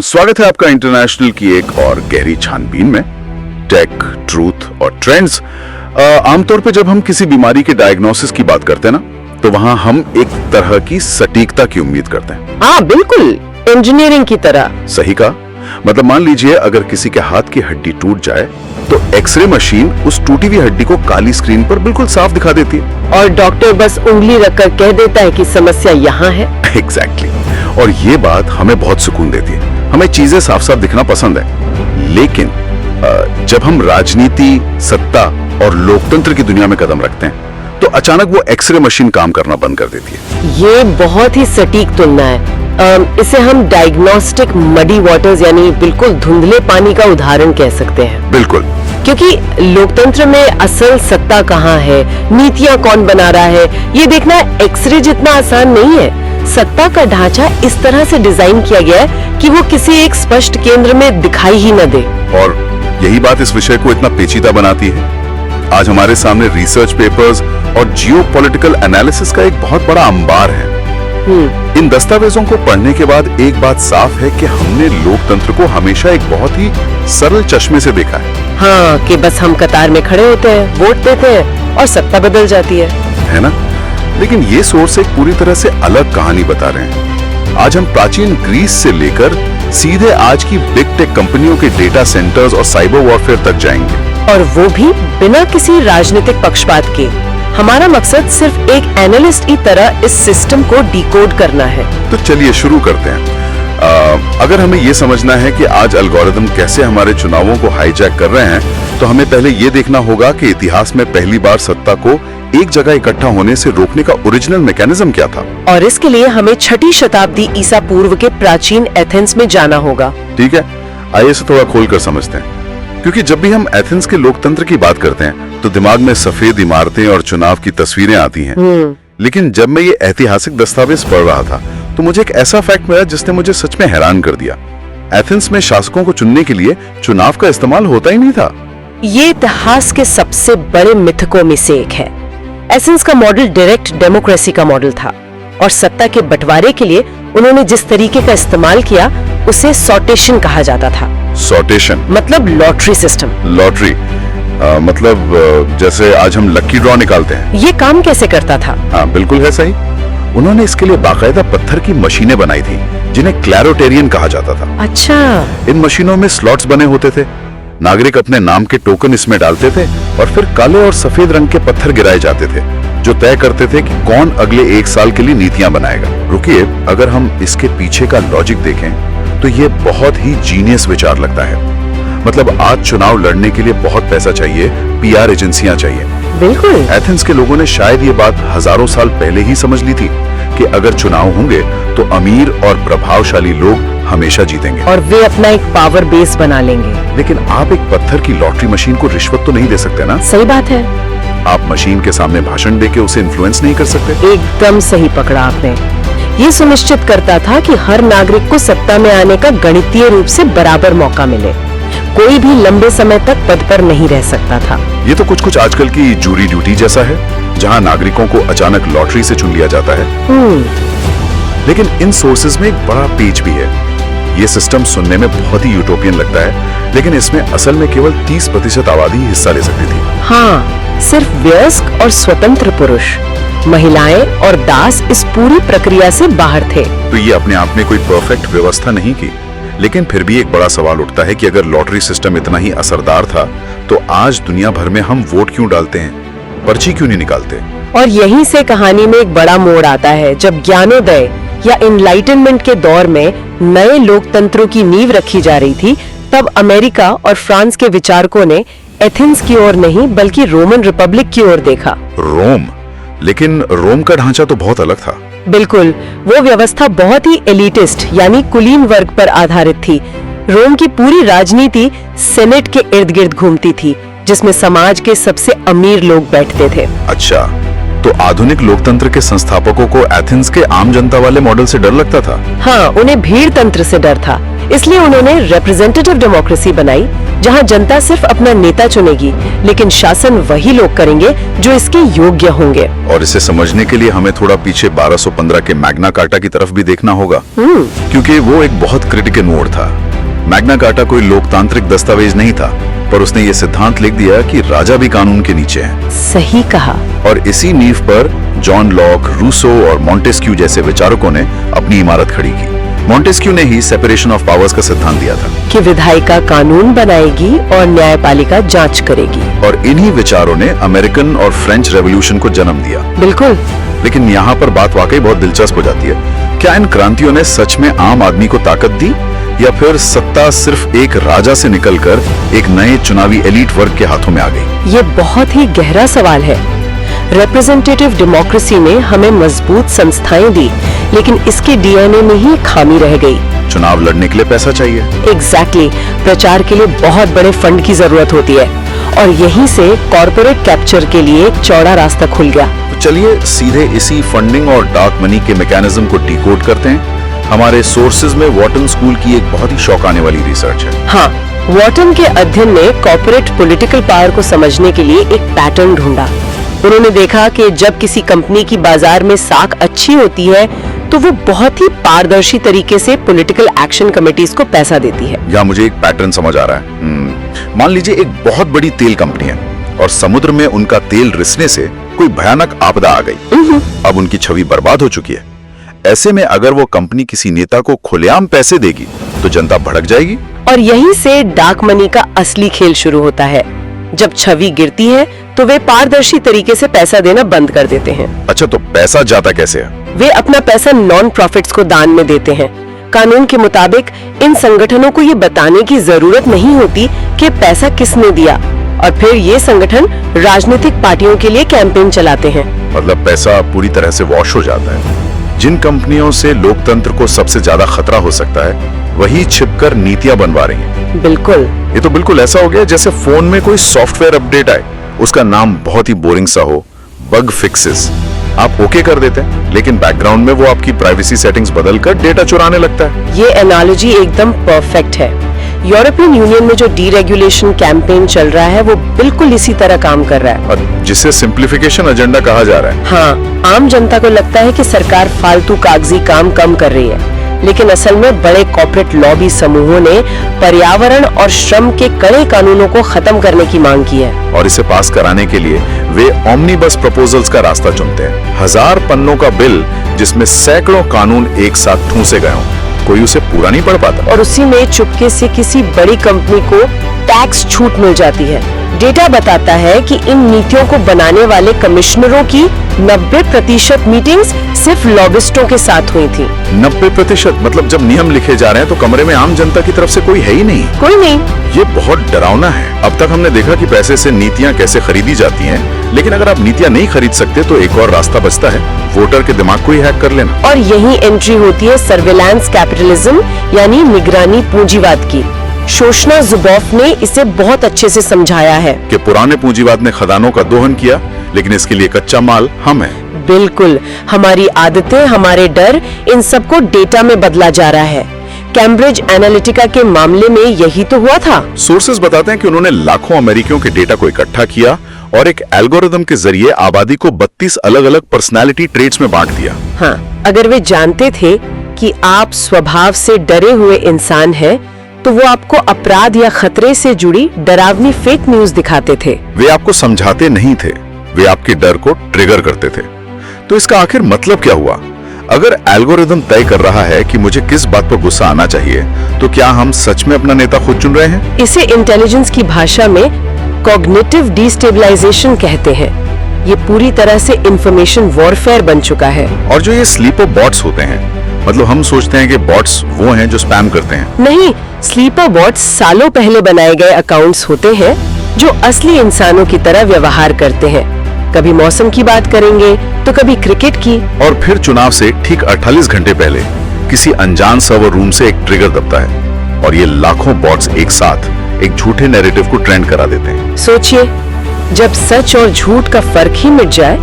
स्वागत है आपका इंटरनेशनल की एक और गहरी छानबीन में। टेक, ट्रूथ और ट्रेंड्स। आमतौर पे जब हम किसी बीमारी के डायग्नोसिस की बात करते हैं ना, तो वहां हम एक तरह की सटीकता की उम्मीद करते हैं। हाँ बिल्कुल, इंजीनियरिंग की तरह। सही कहा। मतलब मान लीजिए अगर किसी के हाथ की हड्डी टूट जाए तो एक्सरे मशीन उस टूटी हुई हड्डी को काली स्क्रीन पर बिल्कुल साफ दिखा देती है और डॉक्टर बस उंगली रखकर कह देता है कि समस्या यहाँ है। एग्जैक्टली। और ये बात हमें बहुत सुकून देती है। हमें चीजें साफ साफ दिखना पसंद है। लेकिन जब हम राजनीति, सत्ता और लोकतंत्र की दुनिया में कदम रखते हैं तो अचानक वो एक्सरे मशीन काम करना बंद कर देती है। ये बहुत ही सटीक तुलना है। इसे हम डायग्नोस्टिक मडी वाटर्स यानी बिल्कुल धुंधले पानी का उदाहरण कह सकते हैं। बिल्कुल। क्योंकि लोकतंत्र में असल सत्ता कहाँ है, नीतियाँ कौन बना रहा है, ये देखना एक्सरे जितना आसान नहीं है। सत्ता का ढांचा इस तरह से डिजाइन किया गया है कि वो किसी एक स्पष्ट केंद्र में दिखाई ही न दे। और यही बात इस विषय को इतना पेचीदा बनाती है। आज हमारे सामने रिसर्च पेपर्स और जियोपॉलिटिकल एनालिसिस का एक बहुत बड़ा अंबार है। इन दस्तावेजों को पढ़ने के बाद एक बात साफ है कि हमने लोकतंत्र को हमेशा एक बहुत ही सरल चश्मे से देखा है। हाँ, कि बस हम कतार में खड़े होते हैं, वोट देते हैं और सत्ता बदल जाती है ना? लेकिन ये सोर्स एक पूरी तरह से अलग कहानी बता रहे हैं। आज हम प्राचीन ग्रीस से लेकर सीधे आज की बिग टेक कंपनियों के डेटा सेंटर्स और साइबर वॉरफेयर तक जाएंगे, और वो भी बिना किसी राजनीतिक पक्षपात के। हमारा मकसद सिर्फ एक एनालिस्ट की तरह इस सिस्टम को डिकोड करना है। तो चलिए शुरू करते हैं। अगर हमें ये समझना है कि आज एल्गोरिदम कैसे हमारे चुनावों को हाईजैक कर रहे हैं, तो हमें पहले ये देखना होगा कि इतिहास में पहली बार सत्ता को एक जगह इकट्ठा होने से रोकने का ओरिजिनल मैकेनिज्म क्या था। और इसके लिए हमें 6ठी शताब्दी ईसा पूर्व के प्राचीन एथेंस में जाना होगा। ठीक है, आइए इसे थोड़ा खोलकर समझते हैं। क्योंकि जब भी हम एथेंस के लोकतंत्र की बात करते हैं तो दिमाग में सफेद इमारतें और चुनाव की तस्वीरें आती हैं। लेकिन जब मैं ये ऐतिहासिक दस्तावेज पढ़ रहा था तो मुझे एक ऐसा फैक्ट मिला जिसने मुझे सच में हैरान कर दिया। एथेंस में शासकों को चुनने के लिए चुनाव का इस्तेमाल होता ही नहीं था। ये इतिहास के सबसे बड़े मिथकों में से एक है। एथेंस का मॉडल डायरेक्ट डेमोक्रेसी का मॉडल था और सत्ता के बंटवारे के लिए उन्होंने जिस तरीके का इस्तेमाल किया उसे सॉर्टेशन कहा जाता था। सॉर्टेशन मतलब लॉटरी सिस्टम। लॉटरी मतलब जैसे आज हम लकी ड्रॉ निकालते हैं। ये काम कैसे करता था? हाँ बिल्कुल है सही। उन्होंने इसके लिए बाकायदा पत्थर की मशीनें बनाई थी जिन्हें क्लैरोटेरियन कहा जाता था। अच्छा। इन मशीनों में स्लॉट्स बने होते थे। नागरिक अपने नाम के टोकन इसमें डालते थे और फिर काले और सफेद रंग के पत्थर गिराए जाते थे जो तय करते थे कि कौन अगले 1 साल के लिए नीतियां बनाएगा। रुकिए, अगर हम इसके पीछे का लॉजिक देखें तो ये बहुत ही जीनियस विचार लगता है। मतलब आज चुनाव लड़ने के लिए बहुत पैसा चाहिए, पीआर एजेंसियां चाहिए। बिल्कुल। एथेंस के लोगों ने शायद ये बात हजारों साल पहले ही समझ ली थी कि अगर चुनाव होंगे तो अमीर और प्रभावशाली लोग हमेशा जीतेंगे और वे अपना एक पावर बेस बना लेंगे। लेकिन आप एक पत्थर की लॉटरी मशीन को रिश्वत तो नहीं दे सकते ना? सही बात है। आप मशीन के सामने भाषण देके उसे इन्फ्लुएंस नहीं कर सकते। एकदम सही पकड़ा आपने। ये सुनिश्चित करता था कि हर नागरिक को सत्ता में आने का गणितीय रूप से बराबर मौका मिले। कोई भी लंबे समय तक पद पर नहीं रह सकता था। ये तो कुछ आजकल की जूरी ड्यूटी जैसा है, जहां नागरिकों को अचानक लॉटरी से चुन लिया जाता है। लेकिन इन सोर्सेज में एक बड़ा पेच भी है। ये सिस्टम सुनने में बहुत ही यूटोपियन लगता है, लेकिन इसमें असल में केवल 30% आबादी हिस्सा ले सकती थी। हाँ, सिर्फ वयस्क और स्वतंत्र पुरुष, महिलाएं और दास इस पूरी प्रक्रिया से बाहर थे। तो ये अपने आप में कोई परफेक्ट व्यवस्था नहीं की, लेकिन फिर भी एक बड़ा सवाल उठता है कि अगर लॉटरी सिस्टम इतना ही असरदार था तो आज दुनिया भर में हम वोट क्यों डालते हैं, पर्ची क्यों नहीं निकालते? और यहीं से कहानी में एक बड़ा मोड़ आता है जब ज्ञानोदय या इनलाइटनमेंट के दौर में नए लोकतंत्रों की नींव रखी जा रही थी। तब अमेरिका और फ्रांस के विचारकों ने एथेंस की ओर नहीं बल्कि रोमन रिपब्लिक की ओर देखा। रोम? लेकिन रोम का ढांचा तो बहुत अलग था। बिल्कुल, वो व्यवस्था बहुत ही एलिटिस्ट यानी कुलीन वर्ग पर आधारित थी। रोम की पूरी राजनीति सेनेट के इर्द गिर्द घूमती थी, जिसमें समाज के सबसे अमीर लोग बैठते थे। अच्छा, तो आधुनिक लोकतंत्र के संस्थापकों को एथेंस के आम जनता वाले मॉडल से डर लगता था? हाँ, उन्हें भीड़ तंत्र से डर था। इसलिए उन्होंने रिप्रेजेंटेटिव डेमोक्रेसी बनाई, जहां जनता सिर्फ अपना नेता चुनेगी, लेकिन शासन वही लोग करेंगे जो इसके योग्य होंगे। और इसे समझने के लिए हमें थोड़ा पीछे 1215 के मैग्ना कार्टा की तरफ भी देखना होगा, क्योंकि वो एक बहुत क्रिटिकल मोड़ था। मैग्ना कार्टा कोई लोकतांत्रिक दस्तावेज नहीं था, पर उसने ये सिद्धांत लिख दिया कि राजा भी कानून के नीचे है। सही कहा। और इसी नींव पर जॉन लॉक, रूसो और मॉन्टेस्क्यू जैसे विचारकों ने अपनी इमारत खड़ी की। मॉन्टेस्क्यू ने ही सेपरेशन ऑफ पावर्स का सिद्धांत दिया था कि विधायिका कानून बनाएगी और न्यायपालिका जांच करेगी। और इन्हीं विचारों ने अमेरिकन और फ्रेंच रेवोल्यूशन को जन्म दिया। बिल्कुल। लेकिन यहाँ पर बात वाकई बहुत दिलचस्प हो जाती है। क्या इन क्रांतियों ने सच में आम आदमी को ताकत दी, या फिर सत्ता सिर्फ एक राजा से निकलकर एक नए चुनावी एलीट वर्ग के हाथों में आ गई? ये बहुत ही गहरा सवाल है। रिप्रेजेंटेटिव डेमोक्रेसी ने हमें मजबूत संस्थाएं दी, लेकिन इसके डीएनए में ही खामी रह गई। चुनाव लड़ने के लिए पैसा चाहिए। एग्जैक्टली। प्रचार के लिए बहुत बड़े फंड की जरूरत होती है, और यहीं से कॉर्पोरेट कैप्चर के लिए एक चौड़ा रास्ता खुल गया। तो चलिए सीधे इसी फंडिंग और डार्क मनी के मैकेनिज्म को डिकोड करते हैं। हमारे सोर्सेज में वॉटन स्कूल की एक बहुत ही शौकाने वाली रिसर्च है। हाँ, वॉटन के अध्ययन ने कॉर्पोरेट पॉलिटिकल पावर को समझने के लिए एक पैटर्न ढूंढा। उन्होंने देखा कि जब किसी कंपनी की बाजार में साख अच्छी होती है, तो वो बहुत ही पारदर्शी तरीके से पॉलिटिकल एक्शन कमेटीज को पैसा देती है। या मुझे एक पैटर्न समझ आ रहा है। मान लीजिए एक बहुत बड़ी तेल कंपनी है और समुद्र में उनका तेल रिसने से कोई भयानक आपदा आ गई। अब उनकी छवि बर्बाद हो चुकी है। ऐसे में अगर वो कंपनी किसी नेता को खुलेआम पैसे देगी तो जनता भड़क जाएगी। और यहीं से डार्क मनी का असली खेल शुरू होता है। जब छवि गिरती है तो वे पारदर्शी तरीके से पैसा देना बंद कर देते हैं। अच्छा, तो पैसा जाता कैसे है? वे अपना पैसा नॉन प्रॉफिट्स को दान में देते हैं। कानून के मुताबिक इन संगठनों को ये बताने की जरूरत नहीं होती कि पैसा किसने दिया, और फिर ये संगठन राजनीतिक पार्टियों के लिए कैंपेन चलाते हैं। मतलब पैसा पूरी तरह से वॉश हो जाता है। जिन कंपनियों से लोकतंत्र को सबसे ज्यादा खतरा हो सकता है, वही छिपकर नीतियां बनवा रही हैं। बिल्कुल। ये तो बिल्कुल ऐसा हो गया जैसे फोन में कोई सॉफ्टवेयर अपडेट आए, उसका नाम बहुत ही बोरिंग सा हो, बग फिक्सेस। आप ओके कर देते हैं, लेकिन बैकग्राउंड में वो आपकी प्राइवेसी सेटिंग्स बदलकर डेटा चुराने लगता है। ये एनालॉजी एकदम परफेक्ट है। यूरोपियन यूनियन में जो डीरेगुलेशन कैंपेन चल रहा है, वो बिल्कुल इसी तरह काम कर रहा है, और जिसे सिंप्लीफिकेशन एजेंडा कहा जा रहा है। हाँ, आम जनता को लगता है कि सरकार फालतू कागजी काम कम कर रही है, लेकिन असल में बड़े कॉर्पोरेट लॉबी समूहों ने पर्यावरण और श्रम के कड़े कानूनों को खत्म करने की मांग की है। और इसे पास कराने के लिए वे ऑमनीबस प्रपोजल्स का रास्ता चुनते हैं। 1000 पन्नों का बिल जिसमें सैकड़ों कानून एक साथ ठूंसे गए हों, कोई उसे पूरा नहीं पढ़ पाता। और उसी में चुपके से किसी बड़ी कंपनी को टैक्स छूट मिल जाती है। डेटा बताता है कि इन नीतियों को बनाने वाले कमिश्नरों की 90% मीटिंग्स सिर्फ लॉबिस्टों के साथ हुई थी। 90%? मतलब जब नियम लिखे जा रहे हैं तो कमरे में आम जनता की तरफ से कोई है ही नहीं। कोई नहीं। ये बहुत डरावना है। अब तक हमने देखा कि पैसे से नीतियां कैसे खरीदी जाती हैं, लेकिन अगर आप नीतियां नहीं खरीद सकते तो एक और रास्ता बचता है, वोटर के दिमाग को ही हैक कर लेना। और यही एंट्री होती है सर्विलांस कैपिटलिज्म, यानी निगरानी पूंजीवाद की। शोशना जुबॉफ ने इसे बहुत अच्छे से समझाया है कि पुराने पूंजीवाद ने खदानों का दोहन किया, लेकिन इसके लिए कच्चा माल हम हैं। बिल्कुल। हमारी आदतें, हमारे डर, इन सबको डेटा में बदला जा रहा है। कैम्ब्रिज एनालिटिका के मामले में यही तो हुआ था। सोर्सेज बताते हैं कि उन्होंने लाखों अमेरिकियों के डेटा को इकट्ठा किया और एक एल्गोरिदम के जरिए आबादी को 32 अलग-अलग पर्सनालिटी ट्रेट्स में बांट दिया। हाँ, अगर वे जानते थे कि आप स्वभाव से डरे हुए इंसान हैं, तो वो आपको अपराध या खतरे से जुड़ी डरावनी फेक न्यूज दिखाते थे। वे आपको समझाते नहीं थे, वे आपके डर को ट्रिगर करते थे। तो इसका आखिर मतलब क्या हुआ? अगर एल्गोरिदम तय कर रहा है कि मुझे किस बात पर गुस्सा आना चाहिए, तो क्या हम सच में अपना नेता खुद चुन रहे हैं? इसे इंटेलिजेंस की भाषा में कॉग्निटिव डिस्टेबलाइजेशन कहते हैं। ये पूरी तरह से इंफॉर्मेशन वॉरफेयर बन चुका है। और जो ये स्लीपर बॉट्स होते हैं, मतलब हम सोचते हैं कि बॉट्स वो हैं जो स्पैम करते हैं। नहीं, स्लीपर बॉट्स सालों पहले बनाए गए अकाउंट्स होते हैं जो असली इंसानों की तरह व्यवहार करते हैं। कभी मौसम की बात करेंगे तो कभी क्रिकेट की। और फिर चुनाव से ठीक 48 घंटे पहले किसी अनजान सर्वर रूम से एक ट्रिगर दबता है और ये लाखों बॉट्स एक साथ एक झूठे नैरेटिव को ट्रेंड करा देते हैं। सोचिए, जब सच और झूठ का फर्क ही मिट जाए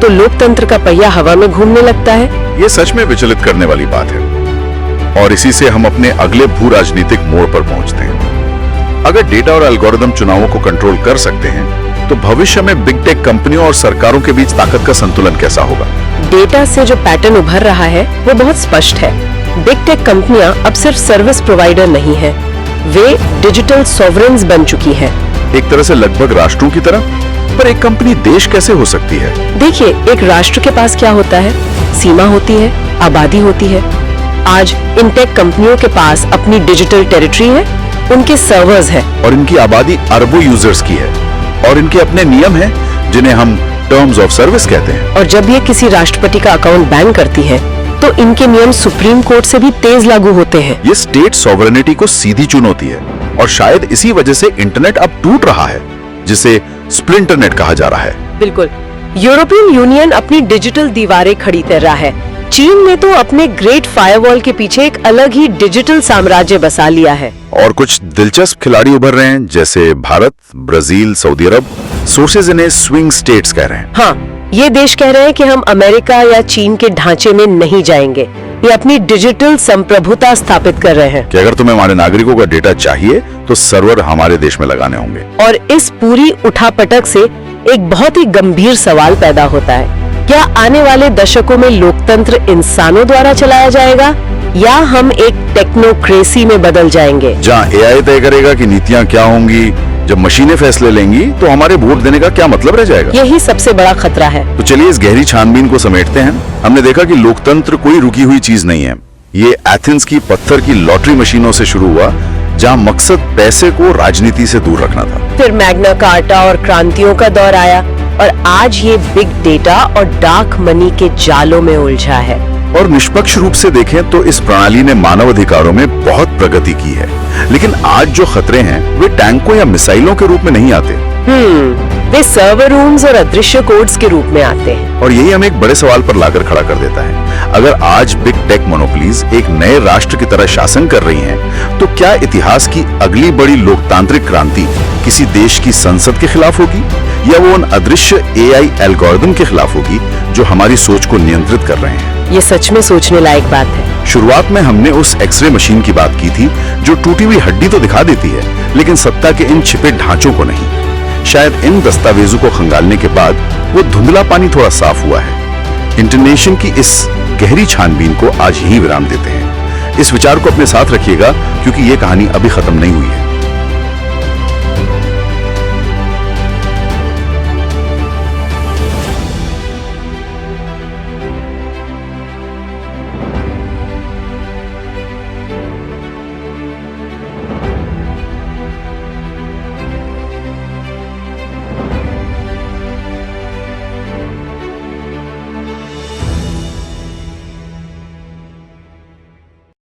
तो लोकतंत्र का पहिया हवा में घूमने लगता है। ये सच में विचलित करने वाली बात है, और इसी से हम अपने अगले भू राजनीतिक मोड़ पर पहुंचते हैं। अगर डेटा और एल्गोरिदम चुनावों को कंट्रोल कर सकते हैं, तो भविष्य में बिग टेक कंपनियों और सरकारों के बीच ताकत का संतुलन कैसा होगा? डेटा से जो पैटर्न उभर रहा है वो बहुत स्पष्ट है। बिग टेक कंपनियां अब सिर्फ सर्विस प्रोवाइडर नहीं है, वे डिजिटल सॉवरेन्स बन चुकी हैं। एक तरह से लगभग राष्ट्रों की तरह। पर एक कंपनी देश कैसे हो सकती है? देखिए, एक राष्ट्र के पास क्या होता है? सीमा होती है, आबादी होती है। आज इन टेक कंपनियों के पास अपनी डिजिटल टेरिटरी है, उनके सर्वर्स हैं, और इनकी आबादी अरबों यूजर्स की है, और इनके अपने नियम हैं जिन्हें हम टर्म्स ऑफ सर्विस कहते हैं। और जब ये किसी राष्ट्रपति का अकाउंट बैन करती है, तो इनके नियम सुप्रीम कोर्ट से भी तेज लागू होते हैं। ये स्टेट सॉवरेनिटी को सीधी चुनौती है, और शायद इसी वजह से इंटरनेट अब टूट रहा है, जिसे स्प्लिंटरनेट कहा जा रहा है। बिल्कुल। यूरोपियन यूनियन अपनी डिजिटल दीवारें खड़ी कर रहा है। चीन ने तो अपने ग्रेट फायरवॉल के पीछे एक अलग ही डिजिटल साम्राज्य बसा लिया है। और कुछ दिलचस्प खिलाड़ी उभर रहे हैं, जैसे भारत, ब्राजील, सऊदी अरब। सोर्सेज इन्हें स्विंग स्टेट्स कह रहे हैं। हाँ, ये देश कह रहे हैं कि हम अमेरिका या चीन के ढांचे में नहीं जाएंगे। ये अपनी डिजिटल संप्रभुता स्थापित कर रहे हैं कि अगर तुम्हें हमारे नागरिकों का डेटा चाहिए, तो सर्वर हमारे देश में लगाने होंगे। और इस पूरी उठापटक से एक बहुत ही गंभीर सवाल पैदा होता है। क्या आने वाले दशकों में लोकतंत्र इंसानों द्वारा चलाया जाएगा, या हम एक टेक्नोक्रेसी में बदल जाएंगे, जहाँ एआई तय करेगा कि नीतियाँ क्या होंगी? जब मशीनें फैसले लेंगी, तो हमारे वोट देने का क्या मतलब रह जाएगा? यही सबसे बड़ा खतरा है। तो चलिए इस गहरी छानबीन को समेटते हैं। हमने देखा कि लोकतंत्र कोई रुकी हुई चीज नहीं है। ये एथेंस की पत्थर की लॉटरी मशीनों से शुरू हुआ, जहाँ मकसद पैसे को राजनीति से दूर रखना था। फिर मैग्ना कार्टा और क्रांतियों का दौर आया, और आज ये बिग डेटा और डार्क मनी के जालों में उलझा है। और निष्पक्ष रूप से देखें तो इस प्रणाली ने मानव अधिकारों में बहुत प्रगति की है। लेकिन आज जो खतरे हैं, वे टैंकों या मिसाइलों के रूप में नहीं आते। वे सर्वर रूम्स और अदृश्य कोड्स के रूप में आते हैं। और यही हमें एक बड़े सवाल पर लाकर खड़ा कर देता है। अगर आज बिग टेक मोनोपोलीज एक नए राष्ट्र की तरह शासन कर रही हैं, तो क्या इतिहास की अगली बड़ी लोकतांत्रिक क्रांति किसी देश की संसद के खिलाफ होगी, या वो उन अदृश्य एआई एल्गोरिदम के खिलाफ होगी जो हमारी सोच को नियंत्रित कर रहे हैं? ये सच में सोचने लायक बात है। शुरुआत में हमने उस एक्सरे मशीन की बात की थी, जो टूटी हुई हड्डी तो दिखा देती है, लेकिन सत्ता के इन छिपे ढांचों को नहीं। शायद इन दस्तावेजों को खंगालने के बाद वो धुंधला पानी थोड़ा साफ हुआ है। इंटरनेशन की इस गहरी छानबीन को आज यही विराम देते हैं। इस विचार को अपने साथ रखिएगा, क्योंकि ये कहानी अभी खत्म नहीं हुई है।